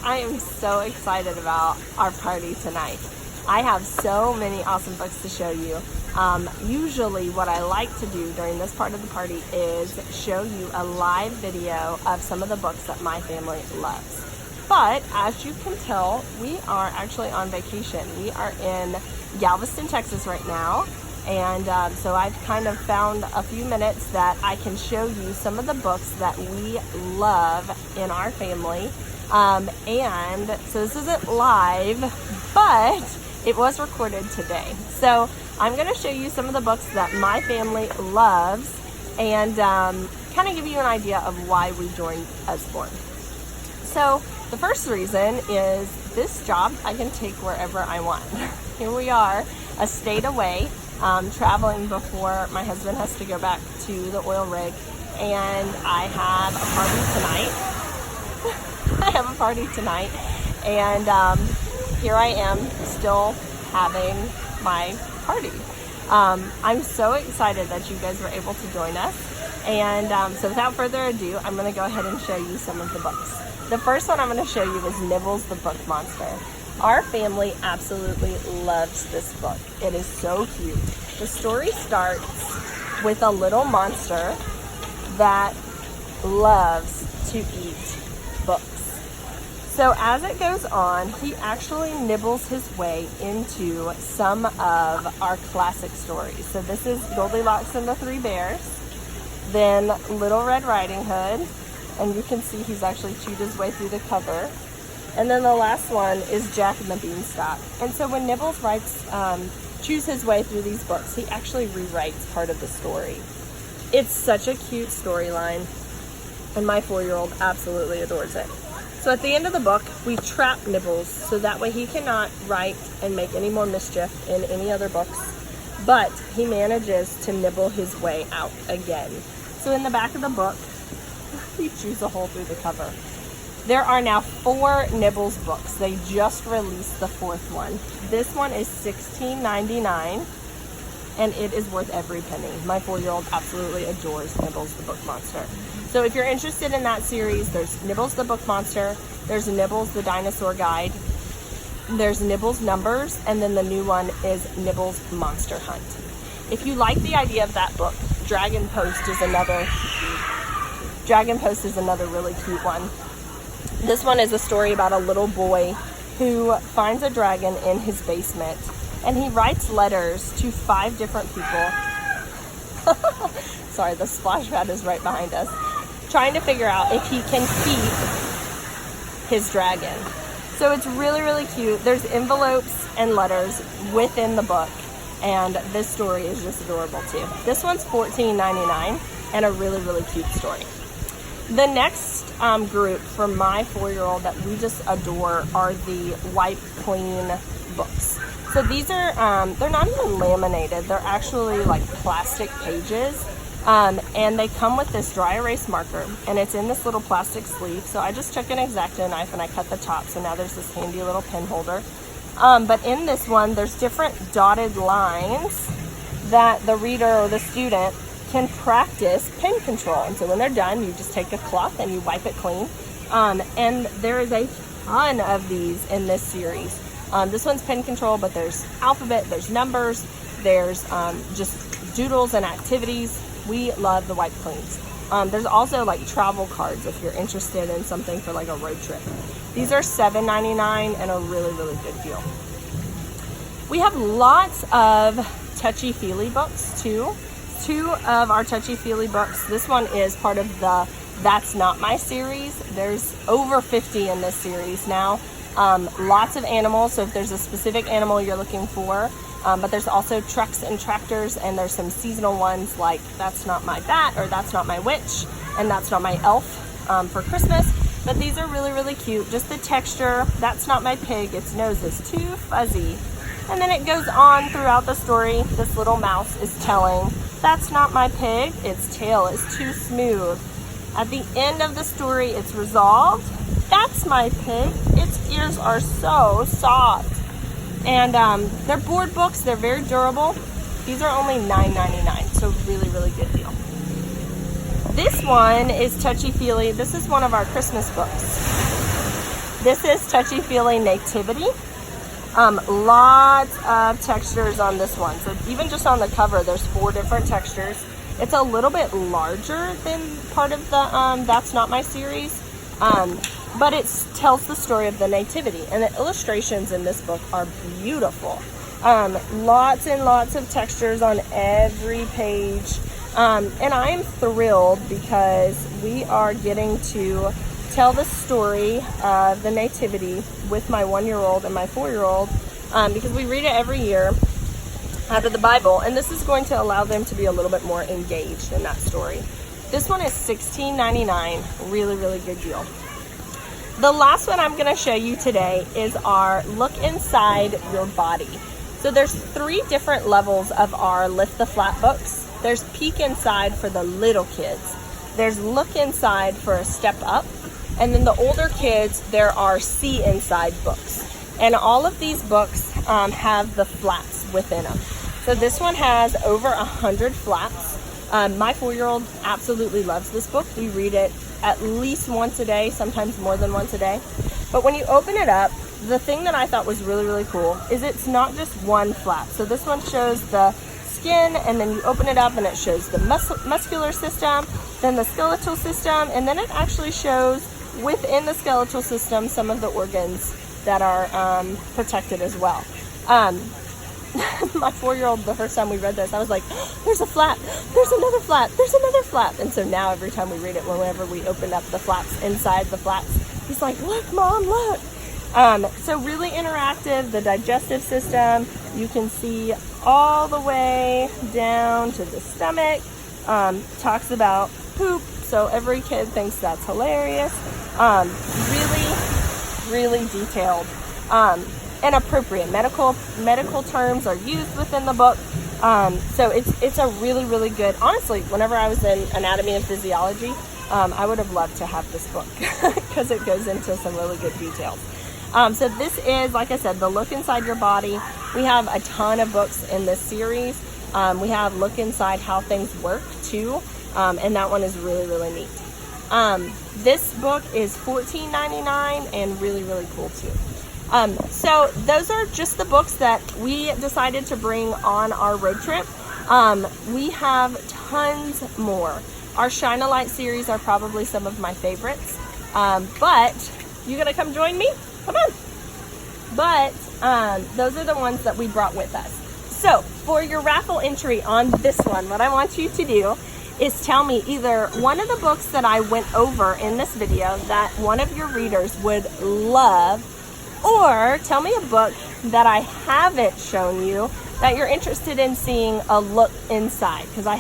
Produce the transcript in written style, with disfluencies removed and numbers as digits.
I am so excited about our party tonight. I have so many awesome books to show you. Usually what I like to do during this part of the party is show you a live video of some of the books that my family loves. But as you can tell, we are actually on vacation. We are in Galveston, Texas right now. And so I've kind of found a few minutes that I can show you some of the books that we love in our family. And so this isn't live, but it was recorded today. So I'm going to show you some of the books that my family loves and kind of give you an idea of why we joined Usborne. So the first reason is this job I can take wherever I want. Here we are, a state away, traveling before my husband has to go back to the oil rig, and I have a party tonight. I have a party tonight, and here I am still having my party. I'm so excited that you guys were able to join us, and so without further ado, I'm going to go ahead and show you some of the books. The first one I'm going to show you is Nibbles the Book Monster. Our family absolutely loves this book. It is so cute. The story starts with a little monster that loves to eat books. So as it goes on, he actually nibbles his way into some of our classic stories. So this is Goldilocks and the Three Bears, then Little Red Riding Hood, and you can see he's actually chewed his way through the cover. And then the last one is Jack and the Beanstalk. And so when Nibbles chews his way through these books, he actually rewrites part of the story. It's such a cute storyline, and my 4-year-old absolutely adores it. So at the end of the book, we trap Nibbles, so that way he cannot write and make any more mischief in any other books, but he manages to nibble his way out again. So in the back of the book, he chews a hole through the cover. There are now 4 Nibbles books. They just released the 4th one. This one is $16.99, and it is worth every penny. My 4-year-old absolutely adores Nibbles the Book Monster. So if you're interested in that series, there's Nibbles the Book Monster, there's Nibbles the Dinosaur Guide, there's Nibbles Numbers, and then the new one is Nibbles Monster Hunt. If you like the idea of that book, Dragon Post is another really cute one. This one is a story about a little boy who finds a dragon in his basement, and he writes letters to 5 different people. Sorry, the splash pad is right behind us. Trying to figure out if he can keep his dragon. So it's really, really cute. There's envelopes and letters within the book, and this story is just adorable too. This one's $14.99 and a really, really cute story. The next group for my 4-year-old that we just adore are the Wipe Clean books. So these are, they're not even laminated. They're actually like plastic pages. And they come with this dry erase marker, and it's in this little plastic sleeve. So I just took an X-Acto knife and I cut the top. So now there's this handy little pen holder. But in this one, there's different dotted lines that the reader or the student can practice pen control. And so when they're done, you just take a cloth and you wipe it clean. And there is a ton of these in this series. This one's pen control, but there's alphabet, there's numbers, there's just doodles and activities. We love the Wipe Cleans. There's also like travel cards if you're interested in something for like a road trip. These are $7.99 and a really, really good deal. We have lots of touchy-feely books too. 2 of our touchy-feely books. This one is part of the That's Not My series. There's over 50 in this series now. Lots of animals, so if there's a specific animal you're looking for, but there's also trucks and tractors, and there's some seasonal ones like That's Not My Bat, or That's Not My Witch, and That's Not My Elf for Christmas. But these are really, really cute. Just the texture. That's Not My Pig. Its nose is too fuzzy. And then it goes on throughout the story. This little mouse is telling, that's not my pig, its tail is too smooth. At the end of the story, it's resolved. That's my pig, its ears are so soft. And they're board books, they're very durable. These are only $9.99, so really, really good deal. This one is touchy-feely. This is one of our Christmas books. This is Touchy Feely Nativity. Lots of textures on this one. So even just on the cover, there's 4 different textures. It's a little bit larger than part of the That's Not My series, but it tells the story of the Nativity, and the illustrations in this book are beautiful. Lots and lots of textures on every page, and I am thrilled because we are getting to tell the story of the Nativity with my 1-year-old and my 4-year-old, because we read it every year out of the Bible, and this is going to allow them to be a little bit more engaged in that story. This one is $16.99, really, really good deal. The last one I'm going to show you today is our Look Inside Your Body. So there's 3 different levels of our Lift the Flap books. There's Peek Inside for the little kids. There's Look Inside for a step up. And then the older kids, there are See Inside books. And all of these books have the flaps within them. So this one has over 100 flaps. My 4-year-old absolutely loves this book. We read it at least once a day, sometimes more than once a day. But when you open it up, the thing that I thought was really, really cool is it's not just one flap. So this one shows the skin, and then you open it up and it shows the muscular system, then the skeletal system, and then it actually shows within the skeletal system some of the organs that are protected as well. My 4-year-old, the first time we read this, I was like, there's a flap, there's another flap, there's another flap. And so now every time we read it, whenever we open up the flaps, inside the flaps, he's like, look, Mom, look. So really interactive. The digestive system, you can see all the way down to the stomach. Talks about poop, so every kid thinks that's hilarious. Really detailed. And appropriate medical terms are used within the book. So it's a really good, honestly, whenever I was in anatomy and physiology, I would have loved to have this book because it goes into some really good details. So this is, like I said, the Look Inside Your Body. We have a ton of books in this series. We have Look Inside How Things Work too, and that one is really neat. This book is $14.99 and really cool too. So those are just the books that we decided to bring on our road trip. We have tons more. Our Shine a Light series are probably some of my favorites. But you gonna come join me? Come on. But those are the ones that we brought with us. So for your raffle entry on this one, what I want you to do is tell me either one of the books that I went over in this video that one of your readers would love, or tell me a book that I haven't shown you that you're interested in seeing a look inside, because I